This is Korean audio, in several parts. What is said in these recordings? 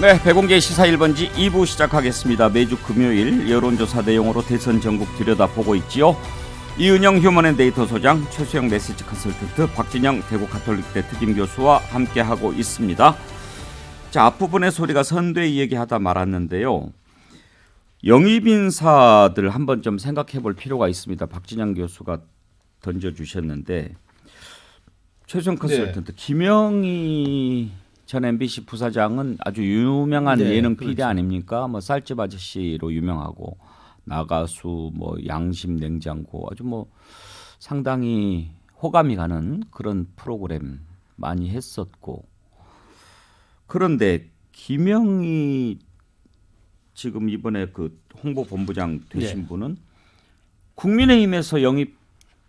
네, 배공개 시사 1번지 2부 시작하겠습니다. 매주 금요일 여론조사 내용으로 대선 전국 들여다보고 있지요. 이은영 휴먼앤데이터 소장, 최수영 메시지 컨설턴트, 박진영 대구 가톨릭대 특임교수와 함께하고 있습니다. 자, 앞부분의 소리가 선대 이야기하다 말았는데요. 영입인사들 한번 좀 생각해 볼 필요가 있습니다. 박진영 교수가 던져주셨는데, 최수영 컨설턴트, 김영희 전 MBC 부사장은 아주 유명한 예능 PD 그렇죠. 아닙니까? 뭐 쌀집 아저씨로 유명하고 나가수, 뭐 양심 냉장고, 아주 뭐 상당히 호감이 가는 그런 프로그램 많이 했었고. 그런데 김영희 지금 이번에 그 홍보본부장 되신 분은 국민의힘에서 영입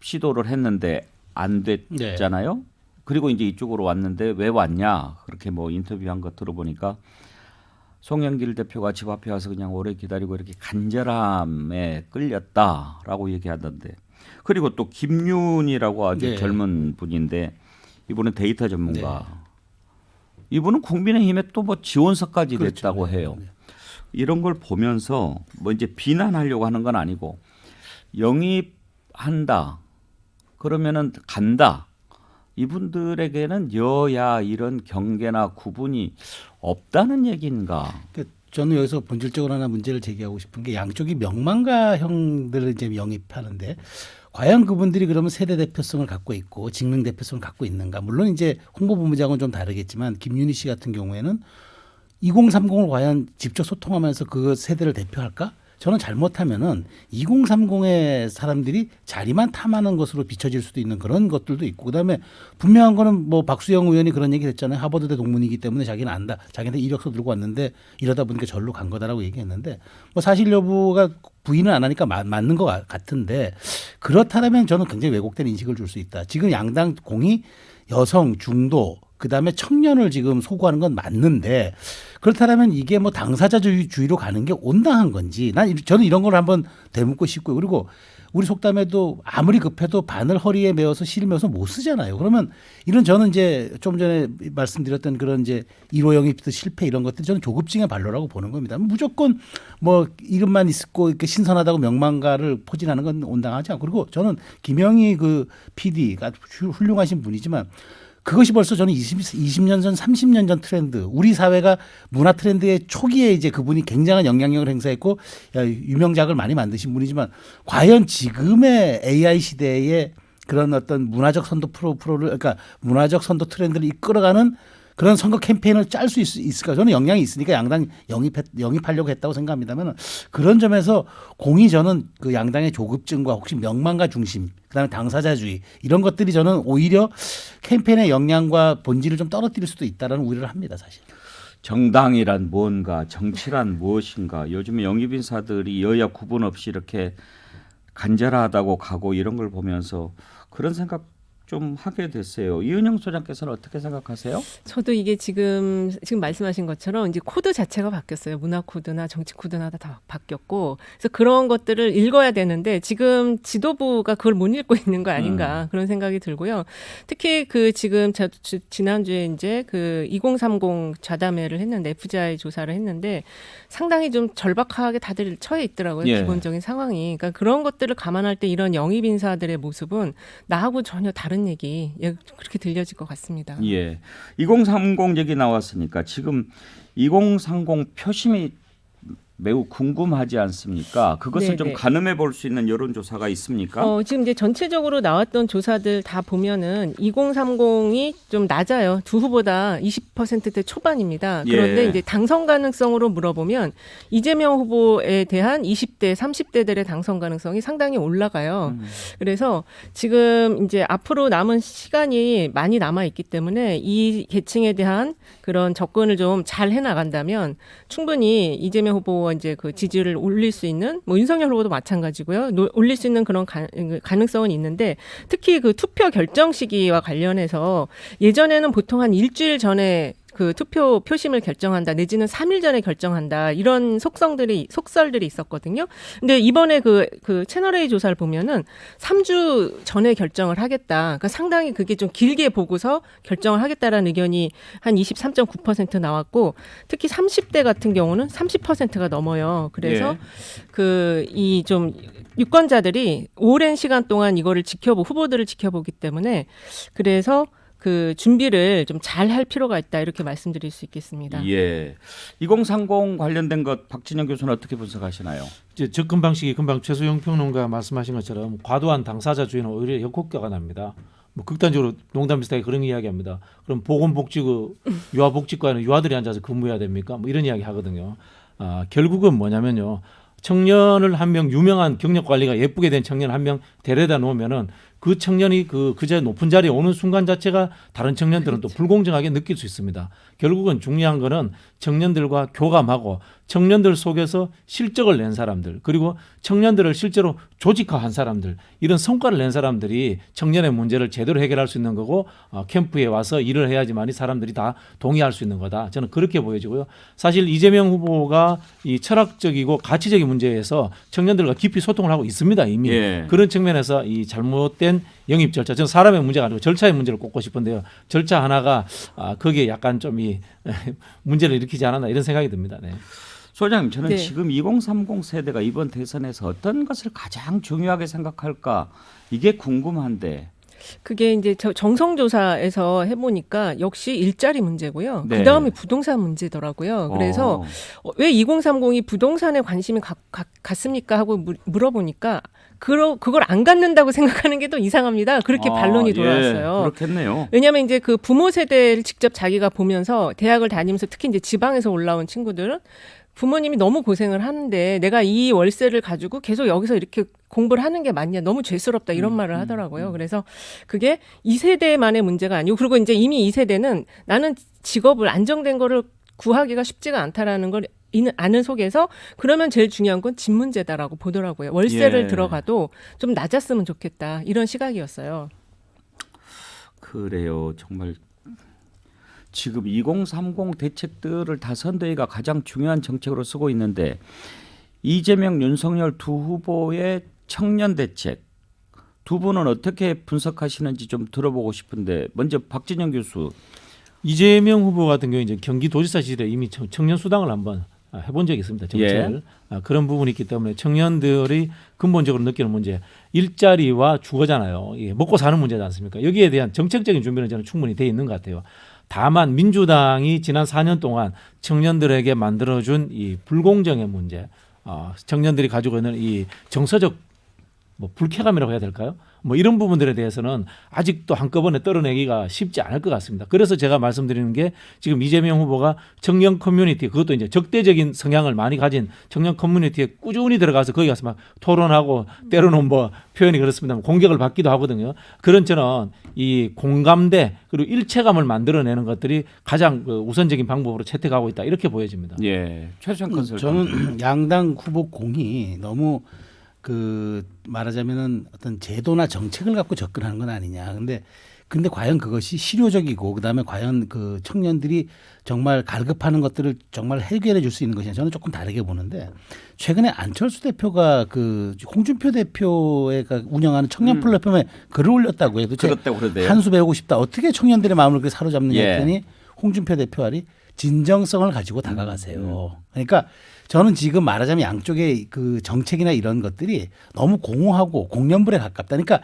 시도를 했는데 안 됐잖아요. 그리고 이제 이쪽으로 왔는데 왜 왔냐? 그렇게 뭐 인터뷰한 거 들어보니까 송영길 대표가 집 앞에 와서 그냥 오래 기다리고 이렇게 간절함에 끌렸다라고 얘기하던데. 그리고 또 김윤이라고 아주 젊은 분인데 이분은 데이터 전문가. 이분은 국민의힘에 또 뭐 지원서까지 됐다고 해요. 이런 걸 보면서 뭐 이제 비난하려고 하는 건 아니고 영입한다. 그러면은 간다. 이분들에게는 여야 이런 경계나 구분이 없다는 얘기인가? 저는 여기서 본질적으로 하나 문제를 제기하고 싶은 게 양쪽이 명망가형들을 이제 영입하는데 과연 그분들이 그러면 세대 대표성을 갖고 있고 직능 대표성을 갖고 있는가? 물론 이제 홍보본부장은 좀 다르겠지만 김윤희 씨 같은 경우에는 2030을 과연 직접 소통하면서 그 세대를 대표할까? 저는 잘못하면은 2030의 사람들이 자리만 탐하는 것으로 비춰질 수도 있는 그런 것들도 있고, 그다음에 분명한 거는 뭐 박수영 의원이 그런 얘기를 했잖아요. 하버드대 동문이기 때문에 자기는 안다. 자기한테 이력서 들고 왔는데 이러다 보니까 절로 간 거다라고 얘기했는데 뭐 사실 여부가 부인을 안 하니까 맞는 것 같은데, 그렇다면 저는 굉장히 왜곡된 인식을 줄 수 있다. 지금 양당 공이 여성, 중도, 그다음에 청년을 지금 소구하는 건 맞는데, 그렇다면 이게 뭐 당사자주의로 가는 게 온당한 건지 저는 이런 걸 한번 되묻고 싶고요. 그리고 우리 속담에도 아무리 급해도 바늘 허리에 메어서 실을 메어서 못 쓰잖아요. 그러면 이런 저는 이제 좀 전에 말씀드렸던 그런 이제 1호 영입부터 실패 이런 것들 저는 조급증의 발로라고 보는 겁니다. 무조건 뭐 이름만 있고 이렇게 신선하다고 명망가를 포진하는 건 온당하지 않고, 그리고 저는 김영희 그 PD가 훌륭하신 분이지만 그것이 벌써 저는 20년 전, 30년 전 트렌드, 우리 사회가 문화 트렌드의 초기에 이제 그분이 굉장한 영향력을 행사했고 유명작을 많이 만드신 분이지만 과연 지금의 AI 시대에 그런 어떤 문화적 선도 프로를 그러니까 문화적 선도 트렌드를 이끌어가는 그런 선거 캠페인을 짤 수 있을까? 저는 영향이 있으니까 양당 영입하려고 했다고 생각합니다만, 그런 점에서 공이 저는 그 양당의 조급증과 혹시 명망가 중심, 그다음에 당사자주의 이런 것들이 저는 오히려 캠페인의 영향과 본질을 좀 떨어뜨릴 수도 있다라는 우려를 합니다, 사실. 정당이란 뭔가, 정치란 무엇인가. 요즘에 영입인사들이 여야 구분 없이 이렇게 간절하다고 가고 이런 걸 보면서 그런 생각 좀 하게 됐어요. 이은영 소장께서는 어떻게 생각하세요? 저도 이게 지금 말씀하신 것처럼 이제 코드 자체가 바뀌었어요. 문화 코드나 정치 코드나 다 바뀌었고, 그래서 그런 것들을 읽어야 되는데 지금 지도부가 그걸 못 읽고 있는 거 아닌가 그런 생각이 들고요. 특히 그 지금 지난주에 이제 그 2030 좌담회를 했는데 FGI 조사를 했는데 상당히 좀 절박하게 다들 처해 있더라고요. 기본적인 상황이. 그러니까 그런 것들을 감안할 때 이런 영입 인사들의 모습은 나하고 전혀 다른 얘기 그렇게 들려질 것 같습니다. 예, 2030 얘기 나왔으니까 지금 2030 표심이 매우 궁금하지 않습니까? 그것을 좀 가늠해 볼 수 있는 여론조사가 있습니까? 지금 이제 전체적으로 나왔던 조사들 다 보면은 2030이 좀 낮아요. 두 후보다 20%대 초반입니다. 그런데 이제 당선 가능성으로 물어보면 이재명 후보에 대한 20대, 30대들의 당선 가능성이 상당히 올라가요. 그래서 지금 이제 앞으로 남은 시간이 많이 남아 있기 때문에 이 계층에 대한 그런 접근을 좀 잘 해나간다면 충분히 이재명 후보 이제 그 지지를 올릴 수 있는, 뭐 윤석열 후보도 마찬가지고요. 올릴 수 있는 그런 가능성은 있는데, 특히 그 투표 결정 시기와 관련해서 예전에는 보통 한 일주일 전에 그 투표 표심을 결정한다 내지는 3일 전에 결정한다 이런 속설들이 있었거든요. 근데 이번에 그 채널 A 조사를 보면은 3주 전에 결정을 하겠다. 그러니까 상당히 그게 좀 길게 보고서 결정을 하겠다라는 의견이 한 23.9% 나왔고 특히 30대 같은 경우는 30%가 넘어요. 그래서 그 이 좀 유권자들이 오랜 시간 동안 이거를 후보들을 지켜보기 때문에 그래서 그 준비를 좀 잘 할 필요가 있다 이렇게 말씀드릴 수 있겠습니다. 예. 2030 관련된 것 박진영 교수는 어떻게 분석하시나요? 이제 접근 방식이 금방 최수영 평론가 말씀하신 것처럼 과도한 당사자주의는 오히려 역효과가 납니다. 뭐 극단적으로 농담 비슷하게 그런 이야기합니다. 그럼 보건복지부 유아복지과에는 유아들이 앉아서 근무해야 됩니까? 뭐 이런 이야기 하거든요. 결국은 뭐냐면요. 청년을 한 명 유명한 경력 관리가 예쁘게 된 청년 한 명 데려다 놓으면은 그 청년이 그저 높은 자리에 오는 순간 자체가 다른 청년들은 또 불공정하게 느낄 수 있습니다. 결국은 중요한 거는 청년들과 교감하고 청년들 속에서 실적을 낸 사람들 그리고 청년들을 실제로 조직화한 사람들 이런 성과를 낸 사람들이 청년의 문제를 제대로 해결할 수 있는 거고 캠프에 와서 일을 해야지만이 사람들이 다 동의할 수 있는 거다. 저는 그렇게 보여지고요. 사실 이재명 후보가 이 철학적이고 가치적인 문제에서 청년들과 깊이 소통을 하고 있습니다. 이미. 예. 그런 측면에서 이 잘못된 영입 절차 저는 사람의 문제가 아니고 절차의 문제를 꼽고 싶은데요. 절차 하나가 거기에 약간 좀 이 문제를 일으키지 않았나 이런 생각이 듭니다. 네. 소장님 저는 네. 지금 2030 세대가 이번 대선에서 어떤 것을 가장 중요하게 생각할까 이게 궁금한데. 그게 이제 정성조사에서 해보니까 역시 일자리 문제고요. 네. 그 다음에 부동산 문제더라고요. 그래서 왜 2030이 부동산에 관심이 갔습니까 하고 물어보니까 그걸 안 갖는다고 생각하는 게 또 이상합니다. 그렇게 반론이 돌아왔어요. 예, 그렇겠네요. 왜냐하면 이제 그 부모 세대를 직접 자기가 보면서 대학을 다니면서 특히 이제 지방에서 올라온 친구들은 부모님이 너무 고생을 하는데 내가 이 월세를 가지고 계속 여기서 이렇게 공부를 하는 게 맞냐 너무 죄스럽다 이런 말을 하더라고요. 그래서 그게 2세대만의 문제가 아니고 그리고 이제 이미 2세대는 나는 직업을 안정된 거를 구하기가 쉽지가 않다라는 걸 아는 속에서 그러면 제일 중요한 건 집 문제다라고 보더라고요. 월세를 예. 들어가도 좀 낮았으면 좋겠다 이런 시각이었어요. 그래요. 정말 지금 2030 대책들을 다 선대위가 가장 중요한 정책으로 쓰고 있는데 이재명, 윤석열 두 후보의 청년 대책 두 분은 어떻게 분석하시는지 좀 들어보고 싶은데 먼저 박진영 교수. 이재명 후보 같은 경우 이제 경기도지사 시절에 이미 청년 수당을 한번 해본 적이 있습니다. 정책을. 그런 부분이 있기 때문에 청년들이 근본적으로 느끼는 문제 일자리와 주거잖아요. 이게 먹고 사는 문제지 않습니까? 여기에 대한 정책적인 준비는 저는 충분히 돼 있는 것 같아요. 다만 민주당이 지난 4년 동안 청년들에게 만들어준 이 불공정의 문제, 청년들이 가지고 있는 이 정서적 불쾌감이라고 해야 될까요? 이런 부분들에 대해서는 아직도 한꺼번에 떨어내기가 쉽지 않을 것 같습니다. 그래서 제가 말씀드리는 게 지금 이재명 후보가 청년 커뮤니티 그것도 이제 적대적인 성향을 많이 가진 청년 커뮤니티에 꾸준히 들어가서 거기 가서 막 토론하고 때로는 표현이 그렇습니다. 공격을 받기도 하거든요. 그런 저는 이 공감대 그리고 일체감을 만들어내는 것들이 가장 우선적인 방법으로 채택하고 있다 이렇게 보여집니다. 예, 최수영 컨설턴트. 저는 양당 후보 공이 너무 말하자면은 어떤 제도나 정책을 갖고 접근하는 건 아니냐. 근데 과연 그것이 실효적이고 그다음에 과연 그 청년들이 정말 갈급하는 것들을 정말 해결해 줄 수 있는 것이냐. 저는 조금 다르게 보는데 최근에 안철수 대표가 그 홍준표 대표가 운영하는 청년 플랫폼에 글을 올렸다고요. 도대체 그렇다고 그러대요. 한 수 배우고 싶다. 어떻게 청년들의 마음을 그렇게 사로잡느냐 예. 했더니 홍준표 대표 말이 진정성을 가지고 다가가세요. 그러니까 저는 지금 말하자면 양쪽의 그 정책이나 이런 것들이 너무 공허하고 공연불에 가깝다. 그러니까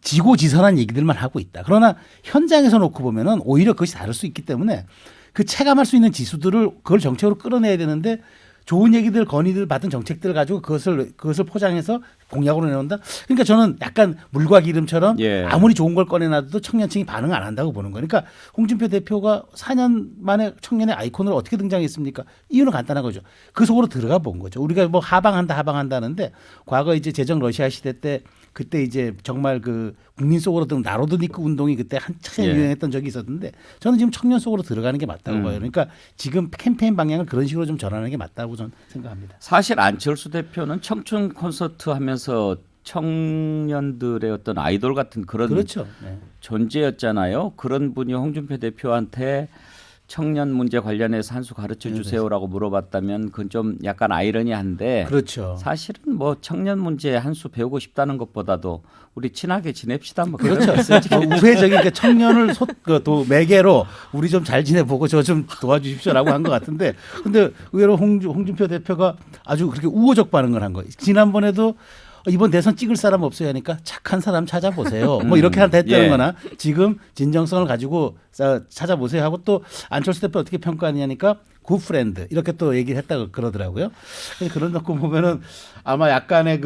지고지선한 얘기들만 하고 있다. 그러나 현장에서 놓고 보면은 오히려 그것이 다를 수 있기 때문에 그 체감할 수 있는 지수들을 그걸 정책으로 끌어내야 되는데 좋은 얘기들 건의들 받은 정책들을 가지고 그것을 포장해서 공약으로 내놓는다. 그러니까 저는 약간 물과 기름처럼 예. 아무리 좋은 걸 꺼내놔도 청년층이 반응 안 한다고 보는 거예요. 그러니까 홍준표 대표가 4년 만에 청년의 아이콘으로 어떻게 등장했습니까? 이유는 간단한 거죠. 그 속으로 들어가 본 거죠. 우리가 하방한다 하는데 과거 이제 제정 러시아 시대 때 그때 이제 정말 그 국민 속으로 든 나로드니크 운동이 그때 한참 예. 유행했던 적이 있었는데 저는 지금 청년 속으로 들어가는 게 맞다고 봐요. 그러니까 지금 캠페인 방향을 그런 식으로 좀 전환하는 게 맞다고 저는 생각합니다. 사실 안철수 대표는 청춘 콘서트 하면서 청년들의 어떤 아이돌 같은 그런 그렇죠. 네. 존재였잖아요. 그런 분이 홍준표 대표한테 청년 문제 관련해서 한 수 가르쳐 주세요라고 물어봤다면 그건 좀 약간 아이러니한데 그렇죠. 사실은 뭐 청년 문제 한 수 배우고 싶다는 것보다도 우리 친하게 지냅시다 뭐 그렇죠. 그런 메시지. 우회적인 그 청년을 매개로 우리 좀 잘 지내보고 저 좀 도와주십시오라고 한 것 같은데, 근데 의외로 홍준표 대표가 아주 그렇게 우호적 반응을 한 거예요. 지난번에도 이번 대선 찍을 사람 없어요 하니까 착한 사람 찾아보세요. 뭐 이렇게 했다는 예. 거나 지금 진정성을 가지고 찾아보세요 하고, 또 안철수 대표 어떻게 평가하냐니까 굿프렌드 이렇게 또 얘기를 했다고 그러더라고요. 그래서 그런 거 보면은 아마 약간의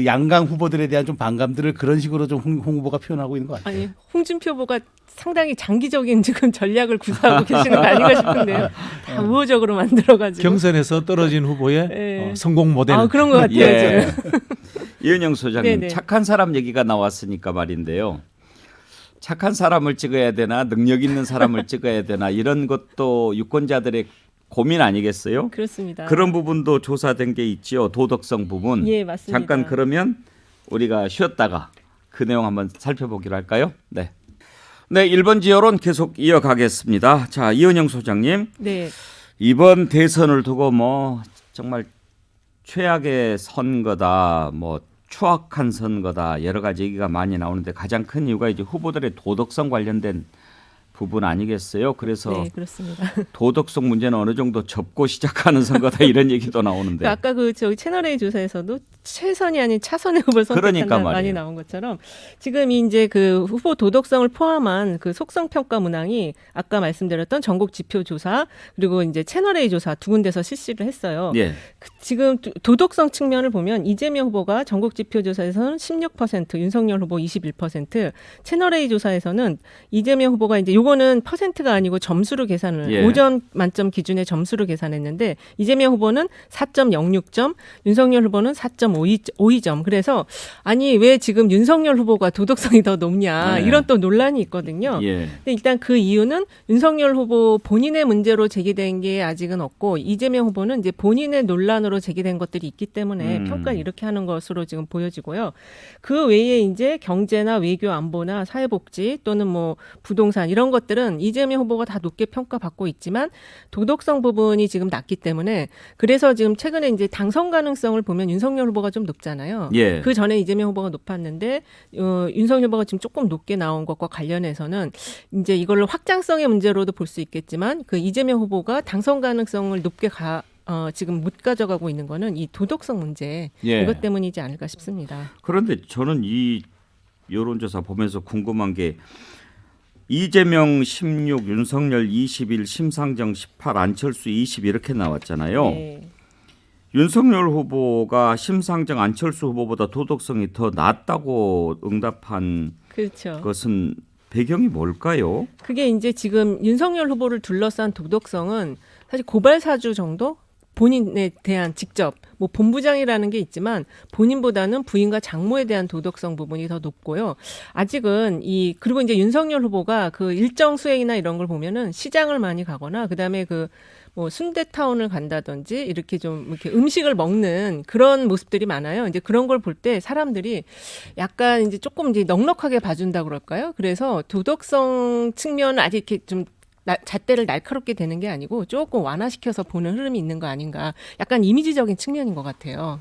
양강 후보들에 대한 좀 반감들을 그런 식으로 좀 홍 후보가 표현하고 있는 것 같아요. 아니 홍준표 후보가 상당히 장기적인 지금 전략을 구사하고 계시는 거 아닌가 싶은데요. 다 우호적으로 만들어가지고. 경선에서 떨어진 후보의 네. 성공 모델. 아 그런 것 같아요. 예. 지금. 이은영 소장님 네네. 착한 사람 얘기가 나왔으니까 말인데요. 착한 사람을 찍어야 되나 능력 있는 사람을 찍어야 되나 이런 것도 유권자들의 고민 아니겠어요? 그렇습니다. 그런 부분도 조사된 게 있지요. 도덕성 부분. 예, 맞습니다. 잠깐 그러면 우리가 쉬었다가 그 내용 한번 살펴보기로 할까요? 네. 네, 1번 지여론 계속 이어가겠습니다. 자, 이은영 소장님. 네. 이번 대선을 두고 뭐 정말 최악의 선거다, 뭐 추악한 선거다 여러 가지 얘기가 많이 나오는데 가장 큰 이유가 이제 후보들의 도덕성 관련된 부분 아니겠어요? 그래서 네, 그렇습니다. 도덕성 문제는 어느 정도 접고 시작하는 선거다 이런 얘기도 나오는데. 아까 저희 채널A 조사에서도 최선이 아닌 차선의 후보를 그러니까 선택한다 말이에요. 많이 나온 것처럼 지금 이제 그 후보 도덕성을 포함한 그 속성 평가 문항이 아까 말씀드렸던 전국 지표 조사 그리고 이제 채널A 조사 두 군데서 실시를 했어요. 예. 지금 도덕성 측면을 보면 이재명 후보가 전국 지표 조사에서는 16%, 윤석열 후보 21%, 채널A 조사에서는 이재명 후보가 이제 요거는 퍼센트가 아니고 점수로 계산을 예. 5점 만점 기준의 점수로 계산했는데 이재명 후보는 4.06점, 윤석열 후보는 4.52점. 그래서 아니 왜 지금 윤석열 후보가 도덕성이 더 높냐 네. 이런 또 논란이 있거든요. 예. 근데 일단 그 이유는 윤석열 후보 본인의 문제로 제기된 게 아직은 없고 이재명 후보는 이제 본인의 논란으로 제기된 것들이 있기 때문에 평가를 이렇게 하는 것으로 지금 보여지고요. 그 외에 이제 경제나 외교 안보나 사회복지 또는 뭐 부동산 이런 것들은 이재명 후보가 다 높게 평가받고 있지만 도덕성 부분이 지금 낮기 때문에 그래서 지금 최근에 이제 당선 가능성을 보면 윤석열 후보가 좀 높잖아요. 예. 그 전에 이재명 후보가 높았는데 윤석열 후보가 지금 조금 높게 나온 것과 관련해서는 이제 이걸로 확장성의 문제로도 볼 수 있겠지만 그 이재명 후보가 당선 가능성을 높게 지금 못 가져가고 있는 거는 이 도덕성 문제 예. 이것 때문이지 않을까 싶습니다. 그런데 저는 이 여론조사 보면서 궁금한 게 이재명 16, 윤석열 21, 심상정 18, 안철수 20 이렇게 나왔잖아요. 네. 윤석열 후보가 심상정, 안철수 후보보다 도덕성이 더 낮다고 응답한 그렇죠. 것은 배경이 뭘까요? 그게 이제 지금 윤석열 후보를 둘러싼 도덕성은 사실 고발 사주 정도 본인에 대한 직접 뭐 본부장이라는 게 있지만 본인보다는 부인과 장모에 대한 도덕성 부분이 더 높고요. 아직은 그리고 이제 윤석열 후보가 그 일정 수행이나 이런 걸 보면은 시장을 많이 가거나 그다음에 뭐 순대타운을 간다든지 이렇게 좀 이렇게 음식을 먹는 그런 모습들이 많아요. 이제 그런 걸 볼 때 사람들이 약간 이제 조금 이제 넉넉하게 봐준다 그럴까요? 그래서 도덕성 측면은 아직 이렇게 좀 잣대를 날카롭게 되는 게 아니고 조금 완화시켜서 보는 흐름이 있는 거 아닌가. 약간 이미지적인 측면인 것 같아요.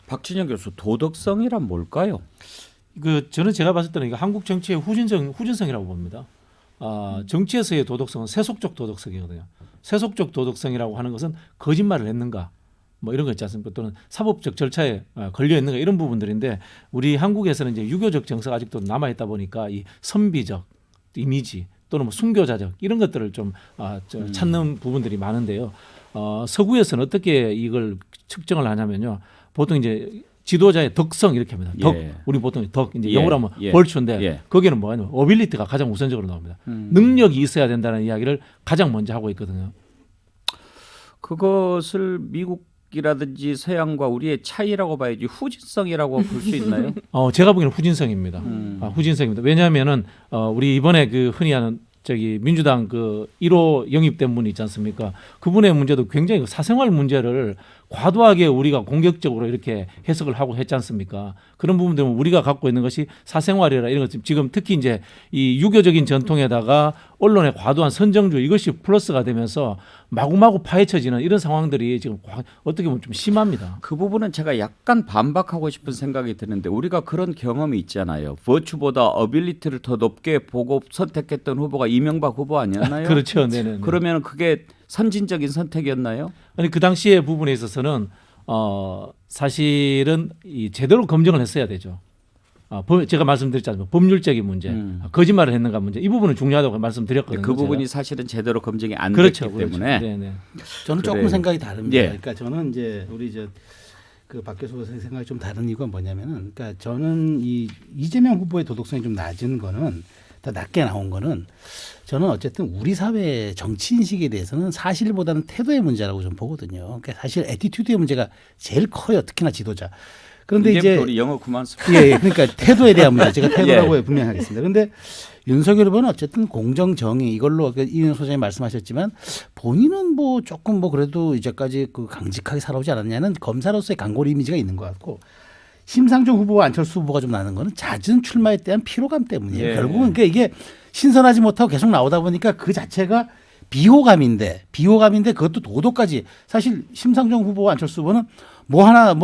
박진영 교수, 도덕성이란 뭘까요? 저는 제가 봤을 때는 이거 한국 정치의 후진성이라고 봅니다. 정치에서의 도덕성은 세속적 도덕성이거든요. 세속적 도덕성이라고 하는 것은 거짓말을 했는가, 뭐 이런 거 있지 않습니까? 또는 사법적 절차에 걸려 있는가 이런 부분들인데 우리 한국에서는 이제 유교적 정서가 아직도 남아 있다 보니까 이 선비적 이미지 또는 뭐 순교자적 이런 것들을 좀 찾는 부분들이 많은데요. 서구에서는 어떻게 이걸 측정을 하냐면요. 보통 이제 지도자의 덕성 이렇게 합니다. 덕, 예. 우리 보통 덕 이제 예. 영어로 하면 예. 벌추인데 예. 거기는 뭐냐면 어빌리티가 가장 우선적으로 나옵니다. 능력이 있어야 된다는 이야기를 가장 먼저 하고 있거든요. 그것을 미국이라든지 서양과 우리의 차이라고 봐야지 후진성이라고 볼 수 있나요? 제가 보기에는 후진성입니다. 후진성입니다. 왜냐하면은 우리 이번에 그 흔히 하는 민주당 그 1호 영입된 분이 있지 않습니까? 그분의 문제도 굉장히 사생활 문제를 과도하게 우리가 공격적으로 이렇게 해석을 하고 했지 않습니까? 그런 부분들은 우리가 갖고 있는 것이 사생활이라 이런 것 지금 특히 이제 이 유교적인 전통에다가 언론의 과도한 선정주의 이것이 플러스가 되면서 마구마구 파헤쳐지는 이런 상황들이 지금 어떻게 보면 좀 심합니다. 그 부분은 제가 약간 반박하고 싶은 생각이 드는데 우리가 그런 경험이 있잖아요. 버추보다 어빌리티를 더 높게 보고 선택했던 후보가 이명박 후보 아니었나요? 그렇죠. 네네. 그러면 그게 선진적인 선택이었나요? 아니 그 당시의 부분에 있어서는 사실은 이 제대로 검증을 했어야 되죠. 제가 말씀드렸잖아요. 법률적인 문제, 거짓말을 했는가 문제 이 부분은 중요하다고 말씀드렸거든요. 그 부분이 사실은 제대로 검증이 안 그렇죠, 됐기 그렇죠. 때문에 네네. 저는 조금 그래. 생각이 다릅니다. 예. 그러니까 저는 이제 우리 그 박 교수 생각이 좀 다른 이유가 뭐냐면은, 그러니까 저는 이 이재명 후보의 도덕성이 좀 낮은 거는, 더 낮게 나온 거는, 저는 어쨌든 우리 사회 정치 인식에 대해서는 사실보다는 태도의 문제라고 좀 보거든요. 그러니까 사실 애티튜드의 문제가 제일 커요. 특히나 지도자. 그런데 이제 우리 영어 그만 쓰고 예, 그러니까 태도에 대한 문제. 제가 태도라고 분명히 하겠습니다. 그런데 윤석열 후보는 어쨌든 공정 정의 이걸로 이윤 소장님 말씀하셨지만 본인은 뭐 조금 뭐 그래도 이제까지 그 강직하게 살아오지 않았냐는 검사로서의 강골 이미지가 있는 것 같고, 심상정 후보와 안철수 후보가 좀 나는 거는 잦은 출마에 대한 피로감 때문이에요. 예. 결국은 그러니까 이게 신선하지 못하고 계속 나오다 보니까 그 자체가 비호감인데 그것도 도덕까지, 사실 심상정 후보와 안철수 후보는 뭐 하나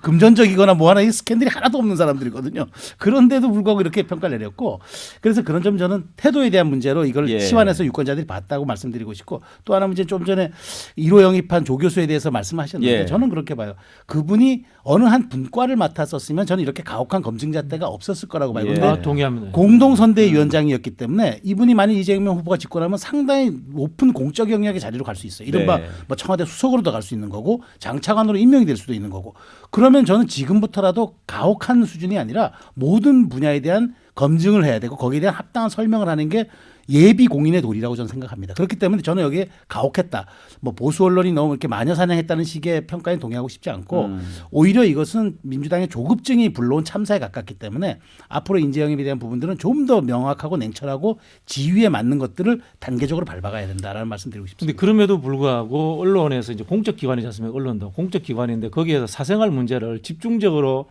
금전적이거나 뭐 하나 이 스캔들이 하나도 없는 사람들이거든요. 그런데도 불구하고 이렇게 평가를 내렸고, 그래서 그런 점 저는 태도에 대한 문제로 이걸 예. 치환해서 유권자들이 봤다고 말씀드리고 싶고, 또 하나 문제 좀 전에 1호 영입한 조 교수에 대해서 말씀하셨는데 예. 저는 그렇게 봐요. 그분이 어느 한 분과를 맡았었으면 저는 이렇게 가혹한 검증 잣대가 없었을 거라고 봐요. 예. 그런데 동의합니다. 공동선대위원장이었기 때문에 이분이 만약 이재명 후보가 집권하면 상당히 높은 공적 영역의 자리로 갈 수 있어요. 이른바 네. 뭐 청와대 수석으로도 갈 수 있는 거고 장차관으로 임명이 될 수도 있는 거고, 그러면 저는 지금부터라도 가혹한 수준이 아니라 모든 분야에 대한 검증을 해야 되고 거기에 대한 합당한 설명을 하는 게 예비 공인의 도리라고 저는 생각합니다. 그렇기 때문에 저는 여기에 가혹했다, 뭐 보수 언론이 너무 이렇게 마녀사냥했다는 식의 평가에 동의하고 싶지 않고, 오히려 이것은 민주당의 조급증이 불러온 참사에 가깝기 때문에 앞으로 인재 영입에 대한 부분들은 좀 더 명확하고 냉철하고 지위에 맞는 것들을 단계적으로 밟아가야 된다라는 말씀드리고 근데 싶습니다. 그럼에도 불구하고 언론에서 이제 공적 기관이지 않습니까? 언론도 공적 기관인데 거기에서 사생활 문제를 집중적으로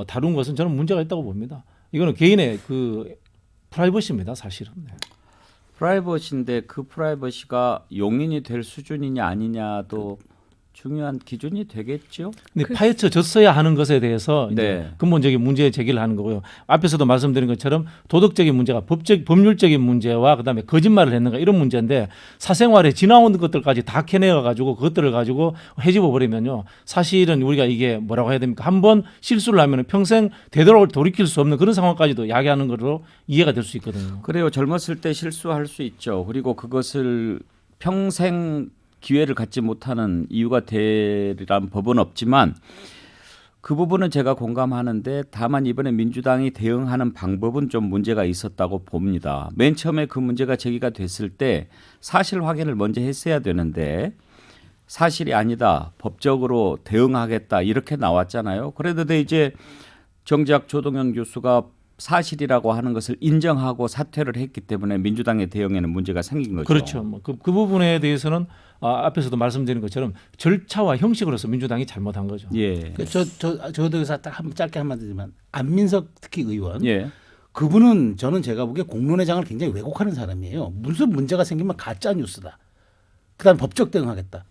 다룬 것은 저는 문제가 있다고 봅니다. 이거는 개인의 그 프라이버시입니다, 사실은. 네. 프라이버시인데 그 프라이버시가 용인이 될 수준이냐 아니냐도 중요한 기준이 되겠죠. 근데 파헤쳐졌어야 하는 것에 대해서 이제 네. 근본적인 문제 제기를 하는 거고요. 앞에서도 말씀드린 것처럼 도덕적인 문제가 법률적인 문제와 그다음에 거짓말을 했는가 이런 문제인데, 사생활에 지나온 것들까지 다 캐내어 가지고 그것들을 가지고 헤집어 버리면요, 사실은 우리가 이게 뭐라고 해야 됩니까? 한번 실수를 하면 평생 되돌아 돌이킬 수 없는 그런 상황까지도 야기하는 것으로 이해가 될 수 있거든요. 그래요. 젊었을 때 실수할 수 있죠. 그리고 그것을 평생 기회를 갖지 못하는 이유가 되리란 법은 없지만 그 부분은 제가 공감하는데, 다만 이번에 민주당이 대응하는 방법은 좀 문제가 있었다고 봅니다. 맨 처음에 그 문제가 제기가 됐을 때 사실 확인을 먼저 했어야 되는데 사실이 아니다, 법적으로 대응하겠다 이렇게 나왔잖아요. 그런데 이제 정작 조동현 교수가 사실이라고 하는 것을 인정하고 사퇴를 했기 때문에 민주당의 대응에는 문제가 생긴 거죠. 그렇죠. 뭐 그 부분에 대해서는 앞에서도 말씀드린 것처럼 절차와 형식으로서 민주당이 잘못한 거죠. 예. 저도 여기서 딱 짧게 한마디지만, 안민석 특히 의원, 예. 그분은 저는 제가 보기에 공론의 장을 굉장히 왜곡하는 사람이에요. 무슨 문제가 생기면 가짜 뉴스다, 그다음 법적 대응하겠다.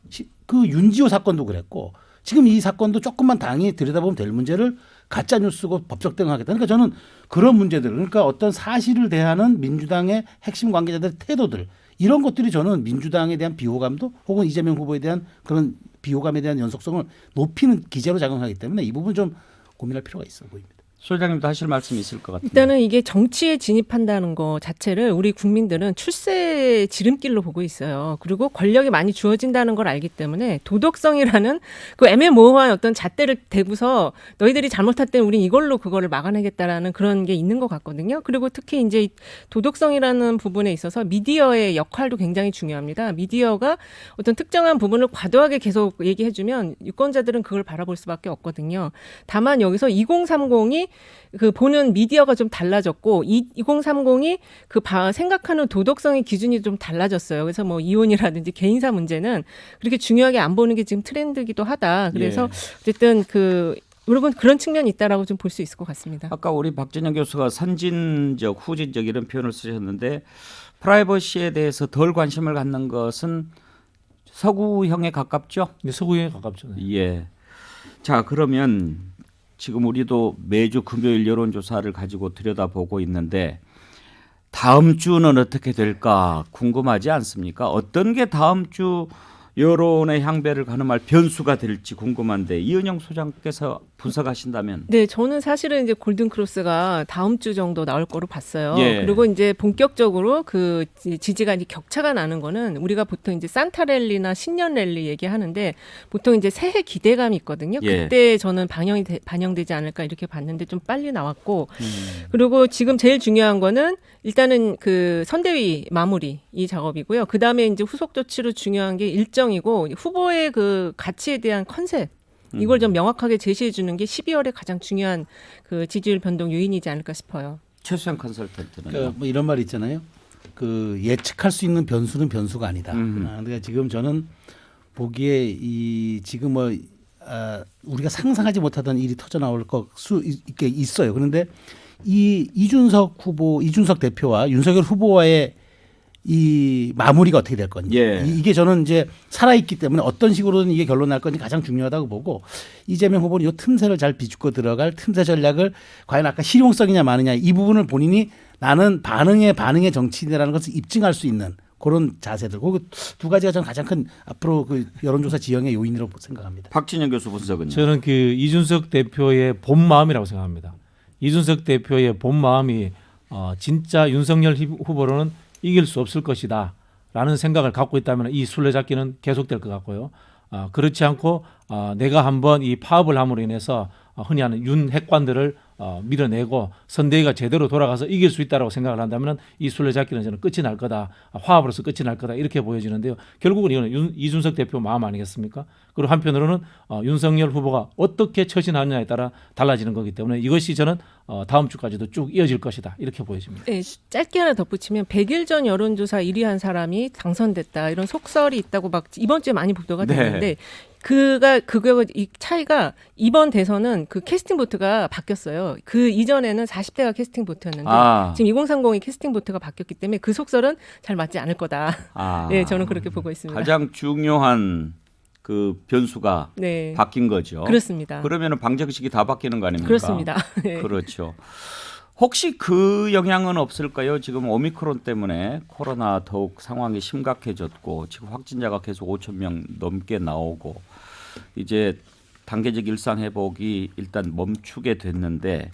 그 윤지호 사건도 그랬고 지금 이 사건도 조금만 당이 들여다보면 될 문제를 가짜 뉴스고 법적 대응하겠다. 그러니까 저는 그런 문제들, 그러니까 어떤 사실을 대하는 민주당의 핵심 관계자들의 태도들, 이런 것들이 저는 민주당에 대한 비호감도 혹은 이재명 후보에 대한 그런 비호감에 대한 연속성을 높이는 기제로 작용하기 때문에 이 부분 좀 고민할 필요가 있어 보입니다. 소장님도 하실 말씀이 있을 것 같은데. 일단은 이게 정치에 진입한다는 거 자체를 우리 국민들은 출세의 지름길로 보고 있어요. 그리고 권력이 많이 주어진다는 걸 알기 때문에 도덕성이라는 그 애매모호한 어떤 잣대를 대고서 너희들이 잘못할 때는 우린 이걸로 그거를 막아내겠다라는 그런 게 있는 것 같거든요. 그리고 특히 이제 도덕성이라는 부분에 있어서 미디어의 역할도 굉장히 중요합니다. 미디어가 어떤 특정한 부분을 과도하게 계속 얘기해주면 유권자들은 그걸 바라볼 수밖에 없거든요. 다만 여기서 2030이 그 보는 미디어가 좀 달라졌고 2030이 그 생각하는 도덕성의 기준이 좀 달라졌어요. 그래서 뭐 이혼이라든지 개인사 문제는 그렇게 중요하게 안 보는 게 지금 트렌드기도 하다. 그래서 어쨌든 여러분 그런 측면이 있다라고 좀 볼 수 있을 것 같습니다. 아까 우리 박진영 교수가 선진적, 후진적 이런 표현을 쓰셨는데 프라이버시에 대해서 덜 관심을 갖는 것은 서구형에 가깝죠? 근데 서구에 가깝죠. 네. 예. 자, 그러면 지금 우리도 매주 금요일 여론조사를 가지고 들여다보고 있는데 다음 주는 어떻게 될까 궁금하지 않습니까? 어떤 게 다음 주 여론의 향배를 가늠할 변수가 될지 궁금한데 이은영 소장께서 분석하신다면. 네, 저는 사실은 이제 골든 크로스가 다음 주 정도 나올 거로 봤어요. 예. 그리고 이제 본격적으로 그 지지가 이제 격차가 나는 거는 우리가 보통 이제 산타 랠리나 신년 랠리 얘기하는데 보통 이제 새해 기대감이 있거든요. 예. 그때 저는 반영되지 않을까 이렇게 봤는데 좀 빨리 나왔고 그리고 지금 제일 중요한 거는 일단은 그 선대위 마무리 이 작업이고요. 그 다음에 이제 후속 조치로 중요한 게 일정이고 후보의 그 가치에 대한 컨셉 이걸 좀 명확하게 제시해 주는 게 12월에 가장 중요한 그 지지율 변동 요인이지 않을까 싶어요. 최수영 컨설턴트는 그러니까 뭐 이런 말 있잖아요. 그 예측할 수 있는 변수는 변수가 아니다. 그러니까 지금 저는 보기에 이 지금 뭐 우리가 상상하지 못하던 일이 터져 나올 수 있게 있어요. 그런데 이 이준석 대표와 윤석열 후보와의 이 마무리가 어떻게 될 건지 이게 저는 이제 살아있기 때문에 어떤 식으로든 이게 결론 날 건지 가장 중요하다고 보고 이재명 후보는 이 틈새를 잘 비집고 들어갈 틈새 전략을 과연 아까 실용성이냐 마느냐 이 부분을 본인이 나는 반응의 정치인이라는 것을 입증할 수 있는 그런 자세들 그 두 가지가 저는 가장 큰 앞으로 그 여론조사 지형의 요인이라고 생각합니다. 박진영 교수 분석은요? 저는 그 이준석 대표의 본 마음이라고 생각합니다. 이준석 대표의 본 마음이 진짜 윤석열 후보로는 이길 수 없을 것이다 라는 생각을 갖고 있다면 이 술래잡기는 계속될 것 같고요. 그렇지 않고 내가 한번 이 파업을 함으로 인해서 흔히 하는 윤 핵관들을 밀어내고 선대위가 제대로 돌아가서 이길 수 있다라고 생각을 한다면 이 술래잡기는 저는 끝이 날 거다. 화합으로서 끝이 날 거다. 이렇게 보여지는데요. 결국은 이거는 이준석 대표 마음 아니겠습니까? 그리고 한편으로는 윤석열 후보가 어떻게 처신하느냐에 따라 달라지는 거기 때문에 이것이 저는 다음 주까지도 쭉 이어질 것이다. 이렇게 보여집니다. 네, 짧게 하나 덧붙이면 100일 전 여론조사 1위 한 사람이 당선됐다. 이런 속설이 있다고 막 이번 주에 많이 보도가 됐는데 이 차이가 이번 대선은 그 캐스팅 보트가 바뀌었어요. 그 이전에는 40대가 캐스팅 보트였는데 지금 2030이 캐스팅 보트가 바뀌었기 때문에 그 속설은 잘 맞지 않을 거다. 네, 저는 그렇게 보고 있습니다. 가장 중요한 그 변수가 바뀐 거죠. 그렇습니다. 그러면은 방정식이 다 바뀌는 거 아닙니까? 그렇습니다. 네. 그렇죠. 혹시 그 영향은 없을까요? 지금 오미크론 때문에 코로나 더욱 상황이 심각해졌고 지금 확진자가 계속 5천 명 넘게 나오고 이제 단계적 일상 회복이 일단 멈추게 됐는데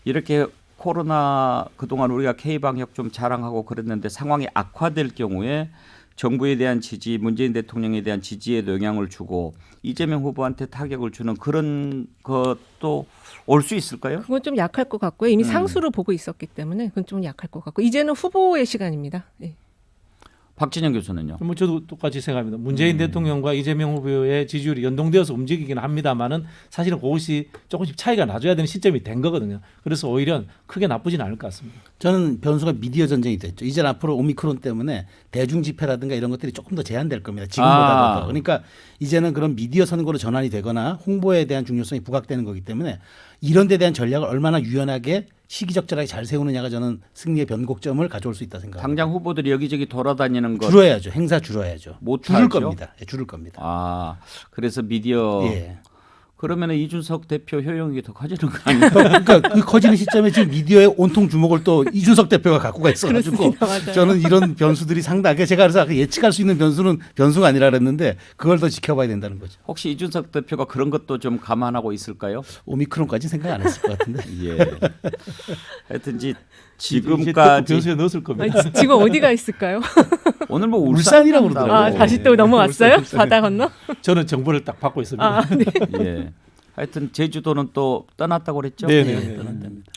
이렇게 코로나 그동안 우리가 K방역 좀 자랑하고 그랬는데 상황이 악화될 경우에 정부에 대한 지지, 문재인 대통령에 대한 지지에도 영향을 주고 이재명 후보한테 타격을 주는 그런 것도 올 수 있을까요? 그건 좀 약할 것 같고요. 이미 상수로 보고 있었기 때문에 그건 좀 약할 것 같고 이제는 후보의 시간입니다. 네. 박진영 교수는요? 뭐 저도 똑같이 생각합니다. 문재인 대통령과 이재명 후보의 지지율이 연동되어서 움직이긴 합니다만은 사실은 그것이 조금씩 차이가 나줘야 되는 시점이 된 거거든요. 그래서 오히려 크게 나쁘진 않을 것 같습니다. 저는 변수가 미디어 전쟁이 됐죠. 이제 앞으로 오미크론 때문에 대중 집회라든가 이런 것들이 조금 더 제한될 겁니다. 지금보다도 더. 그러니까 이제는 그런 미디어 선거로 전환이 되거나 홍보에 대한 중요성이 부각되는 거기 때문에 이런 데 대한 전략을 얼마나 유연하게 시기적절하게 잘 세우느냐가 저는 승리의 변곡점을 가져올 수 있다 생각합니다. 당장 후보들이 여기저기 돌아다니는 것 줄어야죠. 행사 줄어야죠. 못 줄을 하죠? 겁니다. 줄을 겁니다. 그래서 미디어 예. 그러면 이준석 대표 효용이 더 커지는 거 아니에요? 그러니까 그 커지는 시점에 지금 미디어의 온통 주목을 또 이준석 대표가 갖고 가 있어가지고 저는 이런 변수들이 상당하게 제가 그래서 예측할 수 있는 변수는 변수가 아니라 그랬는데 그걸 더 지켜봐야 된다는 거죠. 혹시 이준석 대표가 그런 것도 좀 감안하고 있을까요? 오미크론까지 생각 안 했을 것 같은데. 예. 하여튼 지금까지 변수에 넣었을 겁니다. 아니, 지금 어디가 있을까요? 오늘 뭐 울산이라고 그러더라고요. 다시 또 넘어왔어요? 바다 건너? 저는 정보를 딱 받고 있습니다. 네. 예. 하여튼 제주도는 또 떠났다고 그랬죠? 네네. 떠난답니다.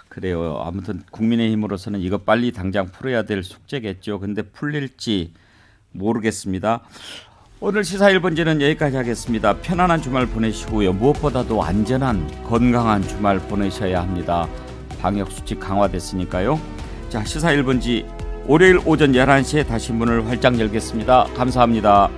그래요. 아무튼 국민의힘으로서는 이거 빨리 당장 풀어야 될 숙제겠죠. 근데 풀릴지 모르겠습니다. 오늘 시사 1번지는 여기까지 하겠습니다. 편안한 주말 보내시고요. 무엇보다도 안전한 건강한 주말 보내셔야 합니다. 방역수칙 강화됐으니까요. 자, 시사 1번지 월요일 오전 11시에 다시 문을 활짝 열겠습니다. 감사합니다.